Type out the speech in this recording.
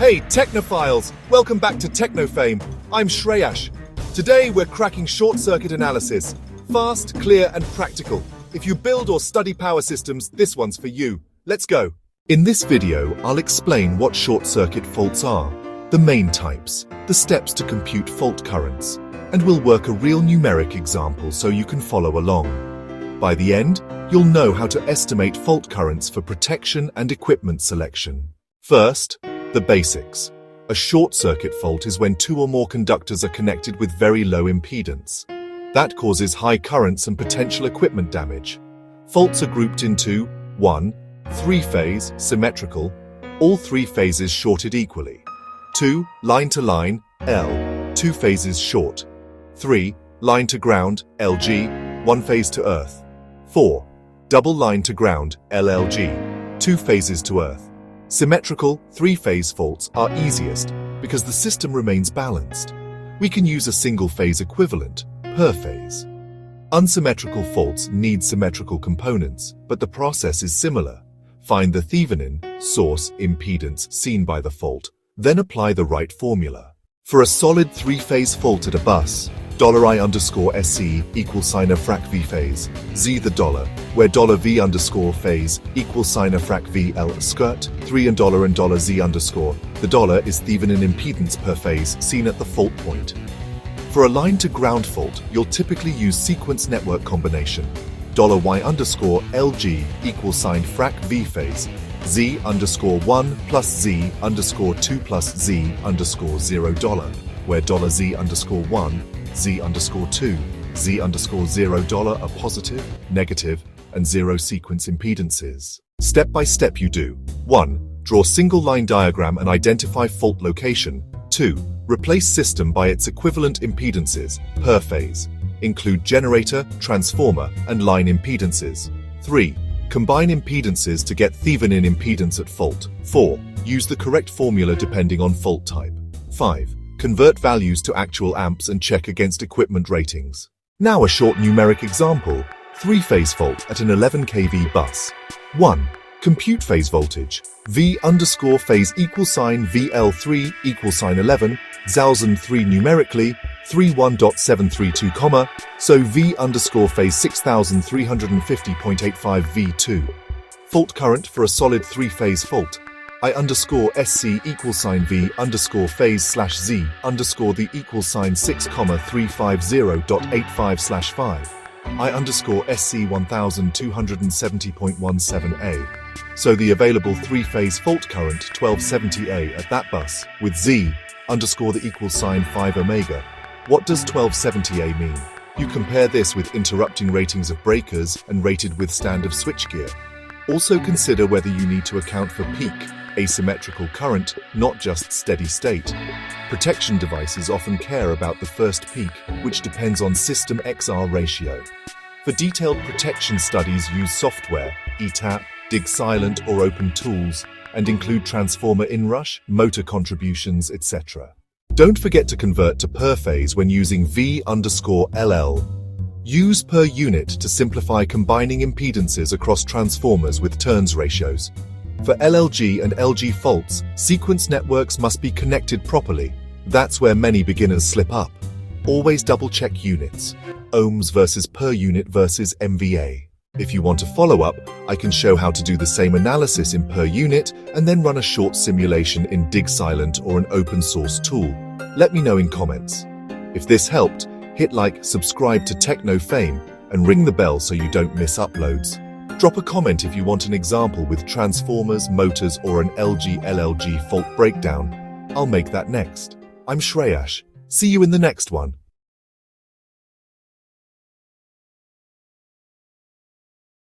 Hey, Technophiles! Welcome back to Technofame. I'm Shreyash. Today we're cracking short-circuit analysis. Fast, clear, and practical. If you build or study power systems, this one's for you. Let's go. In this video, I'll explain what short-circuit faults are, the main types, the steps to compute fault currents, and we'll work a real numeric example so you can follow along. By the end, you'll know how to estimate fault currents for protection and equipment selection. First, the basics. A short-circuit fault is when two or more conductors are connected with very low impedance. That causes high currents and potential equipment damage. Faults are grouped into 1. Three-phase, symmetrical, all three phases shorted equally. 2. Line-to-line, L, two phases short. 3. Line-to-ground, LG, one phase to earth. 4. Double line-to-ground, LLG, two phases to earth. Symmetrical, three-phase faults are easiest because the system remains balanced. We can use a single-phase equivalent, per phase. Unsymmetrical faults need symmetrical components, but the process is similar. Find the Thevenin, source, impedance seen by the fault, then apply the right formula. For a solid three-phase fault at a bus, $I_SC equals sine of frac V phase, Z the dollar, where $V_ phase equals sine of frac V L skirt, 3 and $Z_, the dollar is Thevenin impedance per phase seen at the fault point. For a line-to-ground fault, you'll typically use sequence network combination. $Y_LG equals sine frac V phase, Z_1 plus Z_2 plus Z_0 where $Z_1, Z_2, Z_0 are positive, negative, and zero sequence impedances. Step by step you do. 1. Draw single line diagram and identify fault location. 2. Replace system by its equivalent impedances, per phase. Include generator, transformer, and line impedances. 3. Combine impedances to get Thevenin impedance at fault. 4. Use the correct formula depending on fault type. 5. Convert values to actual amps and check against equipment ratings. Now a short numeric example. Three-phase fault at an 11 kV bus. 1. Compute phase voltage. V_phase equals sine VL3 equals sine 11, 1003 numerically, 31.732, so V_phase 6350.85 V2. Fault current for a solid three-phase fault. I_SC equals sine V_phase slash Z underscore the equals sine 6,350.85/5. I_SC 1270.17A. So the available three-phase fault current 1270A at that bus with Z underscore the equals sine 5 omega. What does 1270A mean? You compare this with interrupting ratings of breakers and rated withstand of switchgear. Also consider whether you need to account for peak, asymmetrical current, not just steady state. Protection devices often care about the first peak, which depends on system XR ratio. For detailed protection studies, use software, ETAP, dig silent or open tools, and include transformer inrush, motor contributions, etc. Don't forget to convert to per phase when using V_LL. Use per unit to simplify combining impedances across transformers with turns ratios. For LLG and LG faults, sequence networks must be connected properly. That's where many beginners slip up. Always double-check units. Ohms versus per unit versus MVA. If you want to follow up, I can show how to do the same analysis in per unit and then run a short simulation in dig silent or an open source tool. Let me know in comments. If this helped, hit like, subscribe to Technofame, and ring the bell so you don't miss uploads. Drop a comment if you want an example with transformers, motors, or an LG-LLG fault breakdown. I'll make that next. I'm Shreyash. See you in the next one.